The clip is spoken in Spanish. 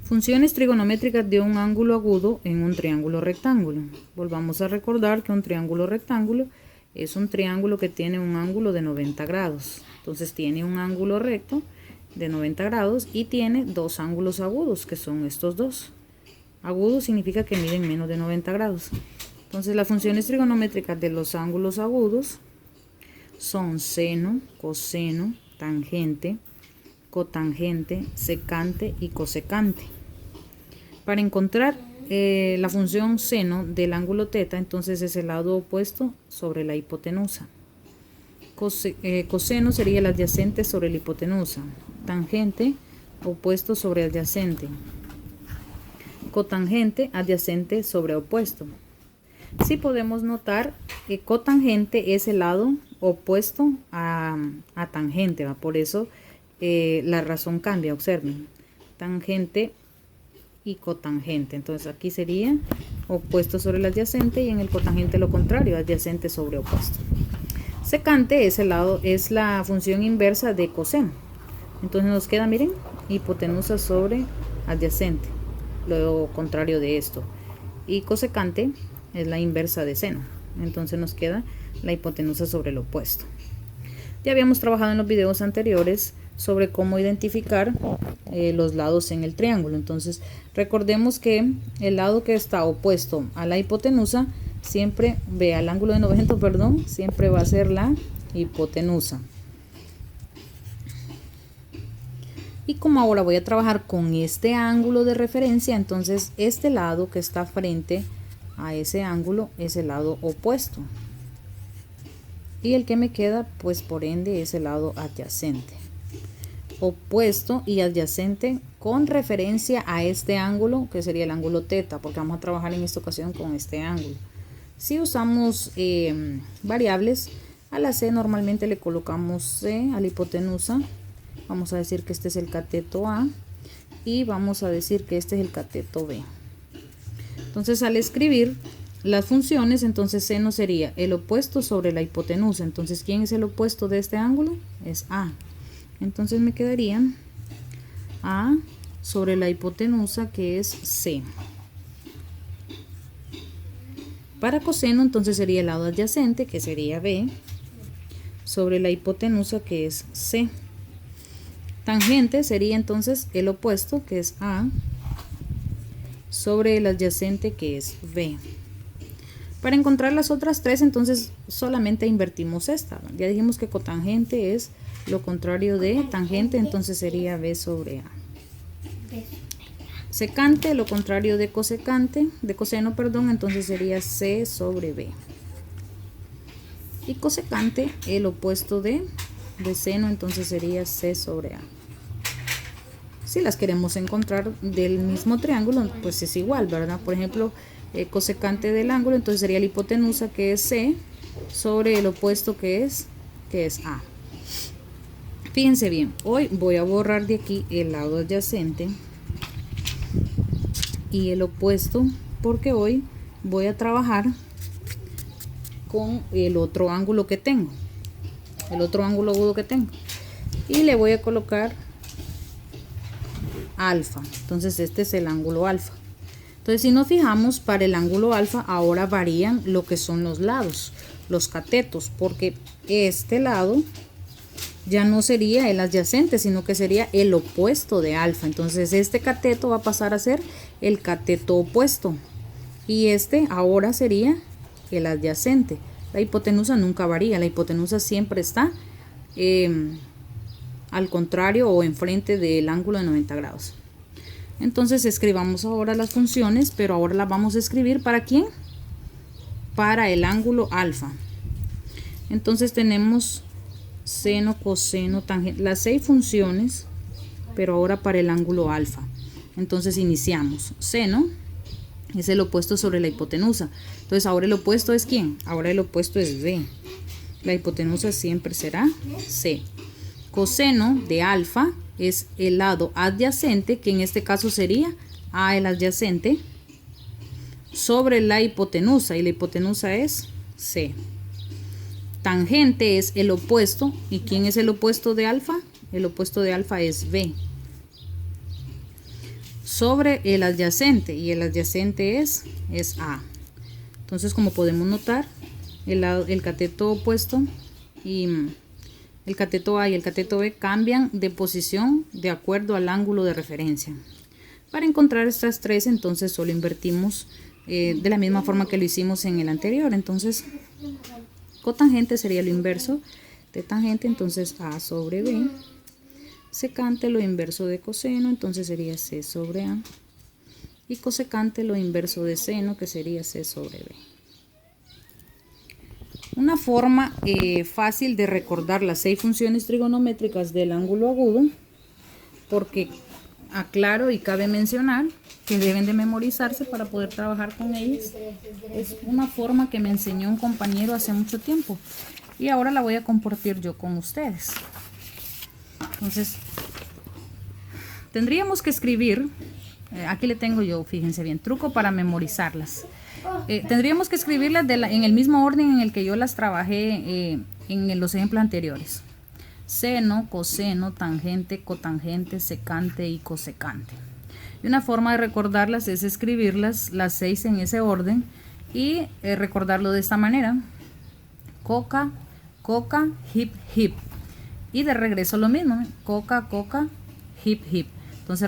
Funciones trigonométricas de un ángulo agudo en un triángulo rectángulo. Volvamos a recordar que un triángulo rectángulo es un triángulo que tiene un ángulo de 90 grados. Entonces tiene un ángulo recto de 90 grados y tiene dos ángulos agudos, que son estos dos. Agudo significa que miden menos de 90 grados. Entonces las funciones trigonométricas de los ángulos agudos son seno, coseno, tangente, cotangente, secante y cosecante. Para encontrar la función seno del ángulo teta, entonces es el lado opuesto sobre la hipotenusa. Coseno sería el adyacente sobre la hipotenusa. Tangente, opuesto sobre adyacente. Cotangente, adyacente sobre opuesto. Sí podemos notar que cotangente es el lado opuesto a tangente, ¿va? Por eso la razón cambia, observen. Tangente y cotangente. Entonces aquí sería opuesto sobre el adyacente y en el cotangente lo contrario, adyacente sobre opuesto. Secante es la función inversa de coseno. Entonces nos queda, miren, hipotenusa sobre adyacente, lo contrario de esto. Y cosecante es la inversa de seno. Entonces nos queda la hipotenusa sobre el opuesto. Ya habíamos trabajado en los videos anteriores sobre cómo identificar los lados en el triángulo. Entonces recordemos que el lado que está opuesto a la hipotenusa siempre, al ángulo de 90, perdón, siempre va a ser la hipotenusa. Y como ahora voy a trabajar con este ángulo de referencia, entonces este lado que está frente a ese ángulo es el lado opuesto. Y el que me queda, pues por ende, es el lado adyacente. Opuesto y adyacente con referencia a este ángulo, que sería el ángulo teta, porque vamos a trabajar en esta ocasión con este ángulo. Si usamos variables, a la C normalmente le colocamos C a la hipotenusa. Vamos a decir que este es el cateto A y vamos a decir que este es el cateto B. Entonces al escribir las funciones, entonces seno sería el opuesto sobre la hipotenusa. Entonces, ¿quién es el opuesto de este ángulo? Es A. Entonces me quedarían A sobre la hipotenusa, que es C. Para coseno, entonces sería el lado adyacente, que sería B, sobre la hipotenusa, que es C. Tangente sería entonces el opuesto, que es A, sobre el adyacente, que es B. Para encontrar las otras tres, entonces solamente invertimos esta. Ya dijimos que cotangente es lo contrario de tangente, entonces sería B sobre A. Secante, lo contrario de cosecante, de coseno, perdón, entonces sería C sobre B. Y cosecante, el opuesto de seno, entonces sería C sobre A. Si las queremos encontrar del mismo triángulo, pues es igual, ¿verdad? Por ejemplo, cosecante del ángulo, entonces sería la hipotenusa, que es C, sobre el opuesto, que es A. Fíjense bien, hoy voy a borrar de aquí el lado adyacente y el opuesto, porque hoy voy a trabajar con el otro ángulo que tengo, el otro ángulo agudo que tengo, y le voy a colocar alfa. Entonces este es el ángulo alfa. Entonces si nos fijamos, para el ángulo alfa ahora varían lo que son los lados, los catetos, porque este lado ya no sería el adyacente, sino que sería el opuesto de alfa. Entonces este cateto va a pasar a ser el cateto opuesto y este ahora sería el adyacente. La hipotenusa nunca varía, la hipotenusa siempre está al contrario o enfrente del ángulo de 90 grados. Entonces escribamos ahora las funciones, pero ahora las vamos a escribir ¿para quién? Para el ángulo alfa. Entonces tenemos seno, coseno, tangente, las 6 funciones, pero ahora para el ángulo alfa. Entonces iniciamos. Seno es el opuesto sobre la hipotenusa. Entonces ahora el opuesto es ¿quién? Ahora el opuesto es B. La hipotenusa siempre será C. Coseno de alfa es el lado adyacente, que en este caso sería A, el adyacente, sobre la hipotenusa, y la hipotenusa es C. Tangente es el opuesto, ¿y quién es el opuesto de alfa? El opuesto de alfa es B. sobre el adyacente, y el adyacente es A. Entonces, como podemos notar, el cateto opuesto y el cateto A y el cateto B cambian de posición de acuerdo al ángulo de referencia. Para encontrar estas tres, entonces solo invertimos de la misma forma que lo hicimos en el anterior. Entonces, cotangente sería lo inverso de tangente, entonces A sobre B. Secante lo inverso de coseno, entonces sería C sobre A. Y cosecante lo inverso de seno, que sería C sobre B. Una forma fácil de recordar las 6 funciones trigonométricas del ángulo agudo, porque aclaro y cabe mencionar que deben de memorizarse para poder trabajar con ellas. Es una forma que me enseñó un compañero hace mucho tiempo y ahora la voy a compartir yo con ustedes. Entonces, tendríamos que escribir, aquí le tengo yo, fíjense bien, truco para memorizarlas. Tendríamos que escribirlas en el mismo orden en el que yo las trabajé en los ejemplos anteriores. Seno, coseno, tangente, cotangente, secante y cosecante. Y una forma de recordarlas es escribirlas las 6 en ese orden y recordarlo de esta manera: coca, coca, hip, hip. Y de regreso lo mismo: coca, coca, hip, hip.